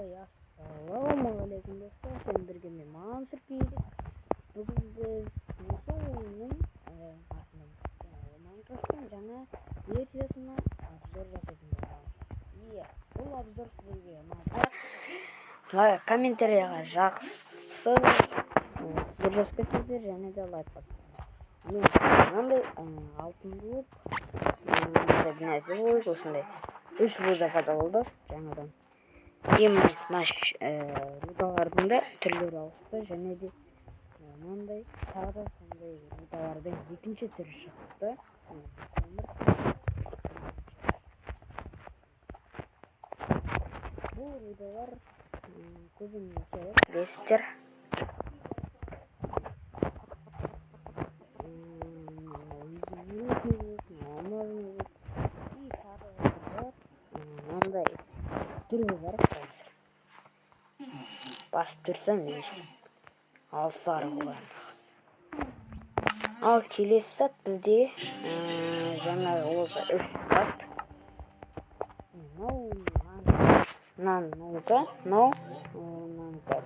Assalamualaikum dostlar. Sen birге мен Мансур келдік. Бүгін біз осы ойынның Майнкрафттың жаңа версиясына обзор жасайтын боламыз. Иә, бұл обзор сіздерге ұнаса, комментарияға жақсы сіздер жазып кетсеңіздер және де лайк басыңыздар. Мен мынандай алтын болып, нәрсе болып осындай 3 рудапада болды жаңадан. Наш рудалардың да түрлері ауысты және де мынандай тағы да сондай рудалардың екінші түрі шықты. Бұл рудалар көбіне керек білесіздер. Түрі бар қазір. Басып тұрсам ешті. Ал сары болғандық. Ал келесі сәт бізде жаңа осы 3 сәт. Мынауға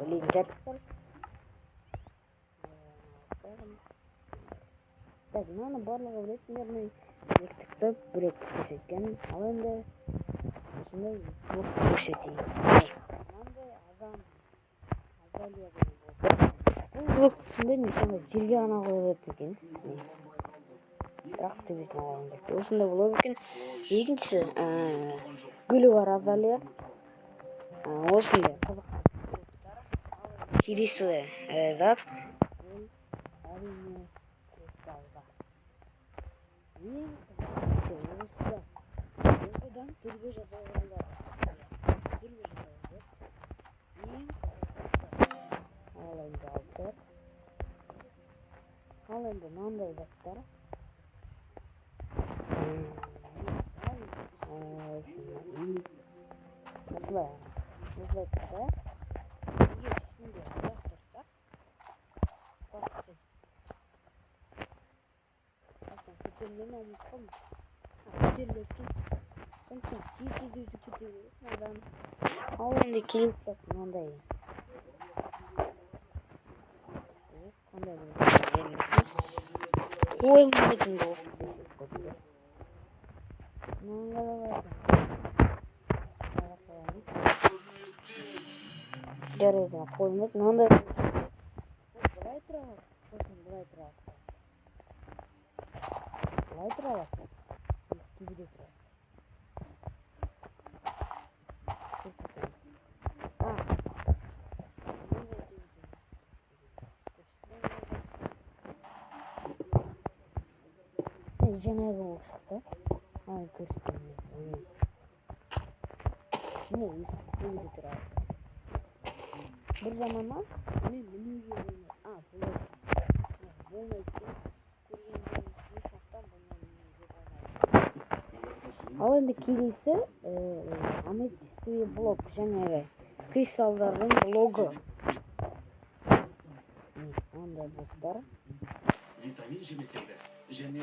білетін жарыстар. Мынаны барлығы білетіндермен ектікті бүректі көрсеткен. Ал енді осындай көп көрсетейін. Мынандай азалия деген болды. Бұл блок түсінде несінде жерге ғана қойылады екен. Бірақ төбесіне қойылған жоқ. Осындай болады екен. Екіншісі гүлі бар азалия. Осындай қызық. Келесі зат. Ол әрине кристалға. Ең қызықтысы осыда. Осыдан түрге жасауға болады. Түрге жасауға. Ең қызықтысы. Ал енді алттар. Ал енді мынандай заттар. Осылай тұрса. Егер үстінде ұзақ тұрса. Көтерілені ұмытқым. Көтерілеткен. Сондықтан тез өзі көтеріледі. Ал енді келесі сәт мынандай. Қандай белгісіз. Қойылмайтын болып көтеріледі. Мынаңға да бар. Жарайды, қойылмайды. Мынандай былай тұрады. Сосын былай тұрады. Былай тұрады. Төбеде тұрады. Жаңағы болып шықты. Көрсетемін. Не, төбеде тұрады. Bir zamanlar bunu menüye koymak. Болмайды. Көргендеріңізге шақтан бұны менюге болмайды. Ал енді келесі аметистовый блок жаңағы кристалдардың блогы. Ондай блоктар. Витамин жемесеңдер. Және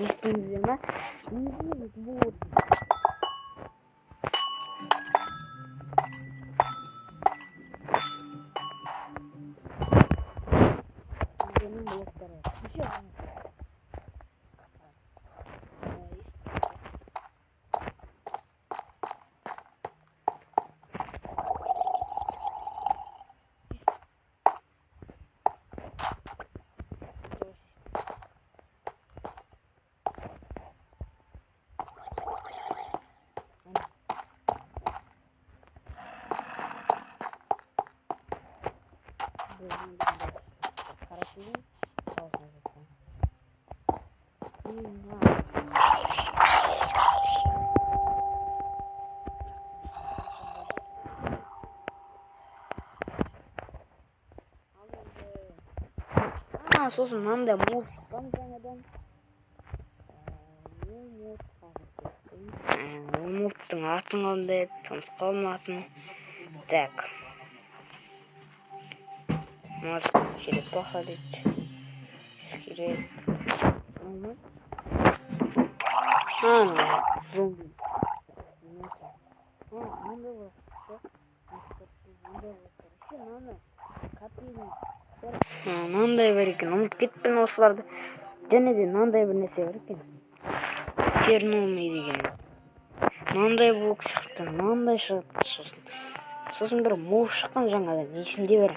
естіңіздер ма? Неге бұл? Менің блоктары. Еще сосын мынандай мод шыққан жаңадан. Ол мод ұмыттың атын қалды ұмытып қалдым атын. Так. Может, черепаха дейді. Скелет. Зомби. Мынандай бар екен, ұмытып кетіппін осыларды. Және де мынандай бір нәрсе бар екен. Терномей деген. Мынандай блок шықты, мынандай шығыпты сосын. Сосын бір мол шыққан жаңадан, есімде бар.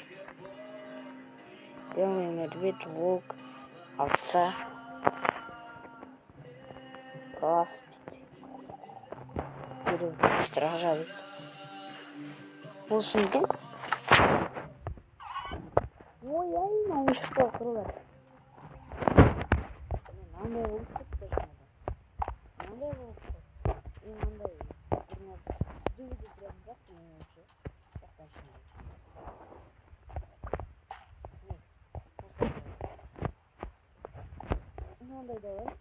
Белый медведь, волк, овца. Класс. Стража дейді. Осы екен. Ой, мынау шықпау құрылар. Мынандай болып шықты жаңадан. Мынандай болып шықты. Мынандай бір нәрсе. Дүбіде тұратын сияқты мен ойынша. Жақтан шындай. Мынандай да бар.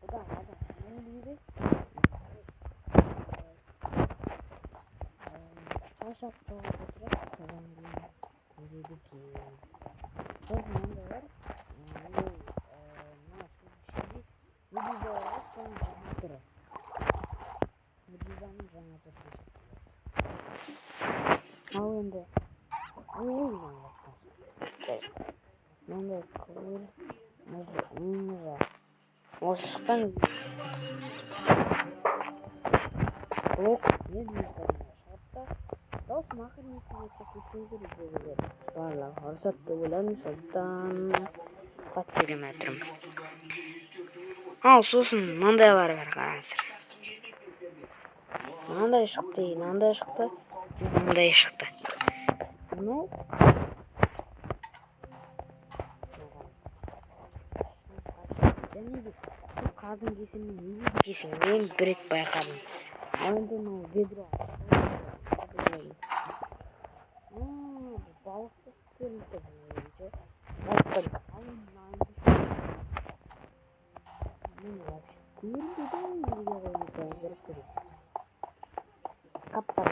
Бұдан адам. Не дейді? Қашап тоғыз отырып, соған дейін үйреді кейін. Сосын мынандай бар. Мына су ішінде медуза бар ғой, соның жаңа түрі. Медузаның жаңа түрі десек. Ал енді мынандай көл мұза. Осы шыққан блок медузадан шығыпты. Дауысым ақырын естіліп кетсеңіздер үйдегілер барлығы рұқсат деп ойлаймын, сондықтан қатты сөйлемей тұрмын. Ал сосын мынандайлар бар, қараңыздар. Мынандай шықты, мынандай шықты, мынандай шықты. Мынау және де сол қардың кесірінен неге кесірінен бір рет байқадым. Ал енді мынау ведро. Балықты көрінді бойынша. Балықтың қалың мені вообще көрінді де неге қоймаса көріп көресіз. Қаптар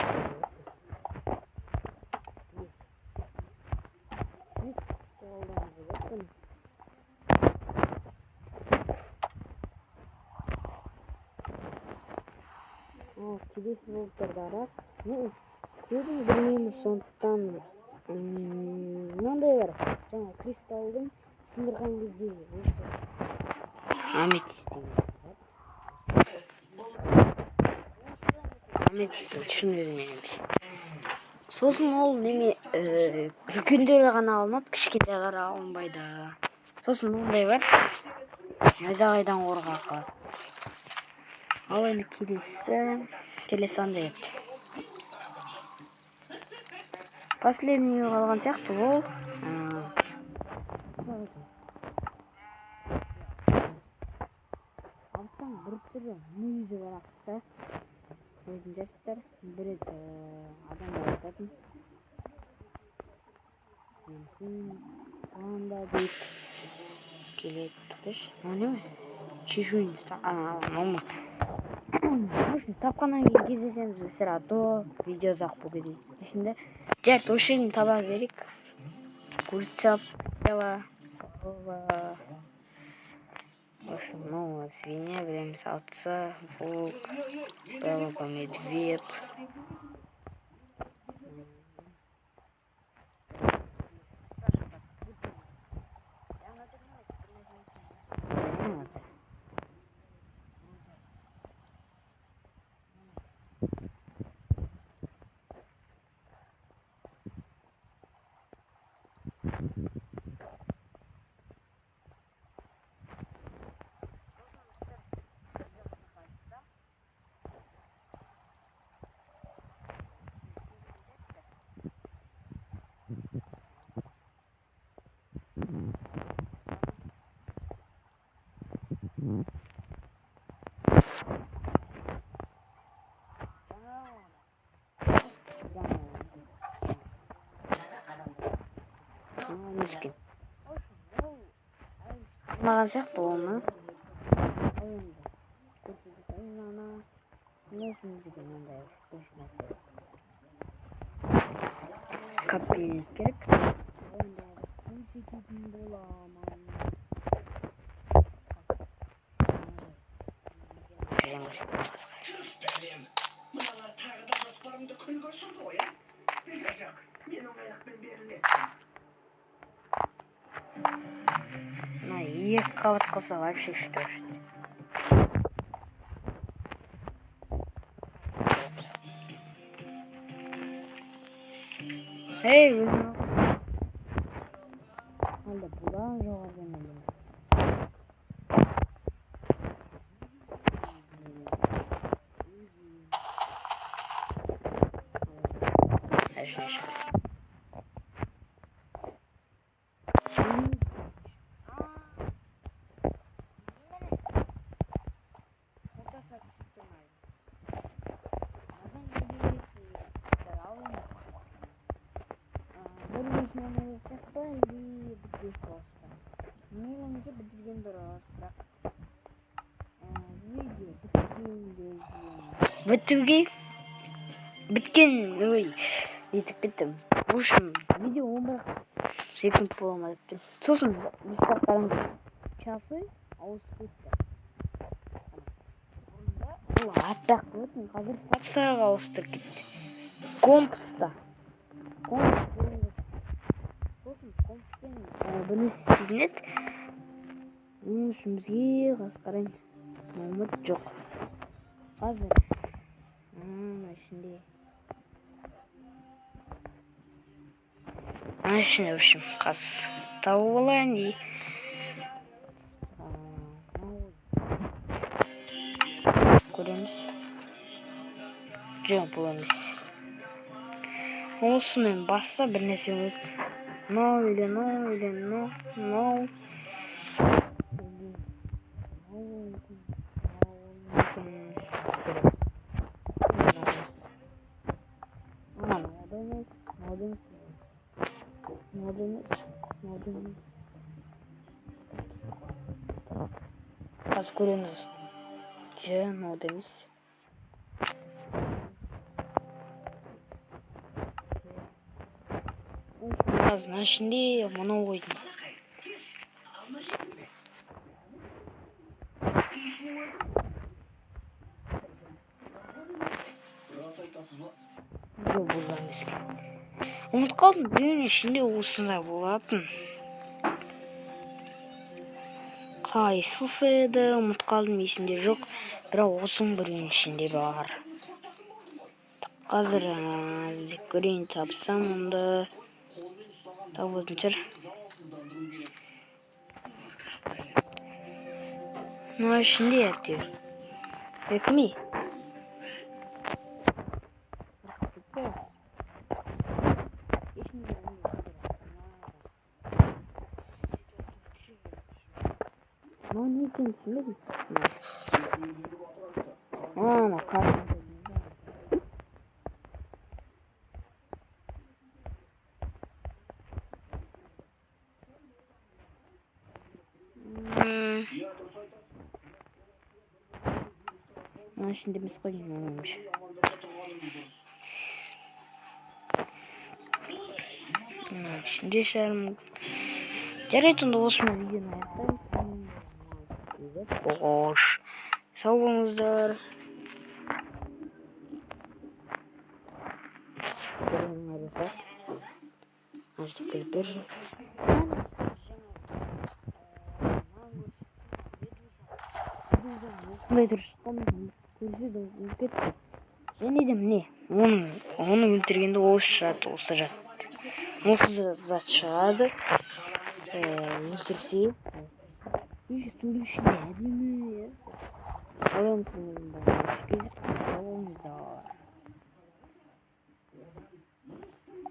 келесі болып тұрдарақ. Көзім білмейміз, сондықтан мынандай бар. Жаңа кристалдың сындырған кезде осы аметистің аметистің шын өзімен емес. Сосын ол неме үлкендері ғана алынады, кішкентайлары алынбайды. Сосын мынандай бар. Найзағайдан қорғақы. Ал енді келесі андай еді. Последний қалған сияқты ол. Алсаң бір түрі мүйізі бар ақса. Өзін жастар бір рет адамдар айтатын. Анда дейді. Скелет тұтыш. Оны ма? Чешуін. Оны ма? Тапқаннан кейін кездесеміз, сірато видео ұзақ болып кетеді дейсің де. Жарты өшірін таба берейік. Курица, бела, корова. В общем, ну, свинья, білеміз, овца, волк, белка, медведь. Miskin. Mаған сияқты оны. Şimdi mындай ушкуч нерсе. Капель керек. Көрсететін боламын. Mınalar tarlada dostlarımda kül koşuldu o ya. Bilecek. Benim ayaktan berilir. На екі қабат қылса вообще что ж. Эй, өзің әлде бұдан жоғарыдан әлде. Меніңше бітірген дұрыс, бірақ видео біткен ой етіп біттім. В общем, видео 11 секунд боламады. Сосын дұрыстап қараңдар. Часы ауысып кетті. Бұл аппақ болатын, қазір сап-сарыға ауыстырып кетті. Компаста. Компаспен бұны істейтін еді. Оның үшін бізге қазір қарайын. Момыт жоқ. Қазір. Ішінде. Ішінде, в общем, қазір тауып алайын. Көреміз. Жоқ, бұл емес. Осымен баста бір нәрсе өт. No. Қазір көреміз. No деміз. Қазына ішінде мұны қойдым. Ұмыт қалдым, біреуінің ішінде осындай болатын. Қайсысы еді, ұмыт қалдым, есімде жоқ. Бірақ осының біреуінің ішінде бар. Қазір іздеп көрейін, тапсам онда. Табылатын шығар. Мына ішінде әйтеуір. Бекмей. Мынау не екенін түсінбедім. Ана қарсы. Şimdi biz koyun olmuş. Şimdi şarım. Жарайтын осымен видеоны аяқтаймыз. Қош. Сау болыңыздар. Және де міне оны өлтіргенде осы жат. Осы зат шығады. Өлтірсе судың ішінде әдемі. Қалайын сенің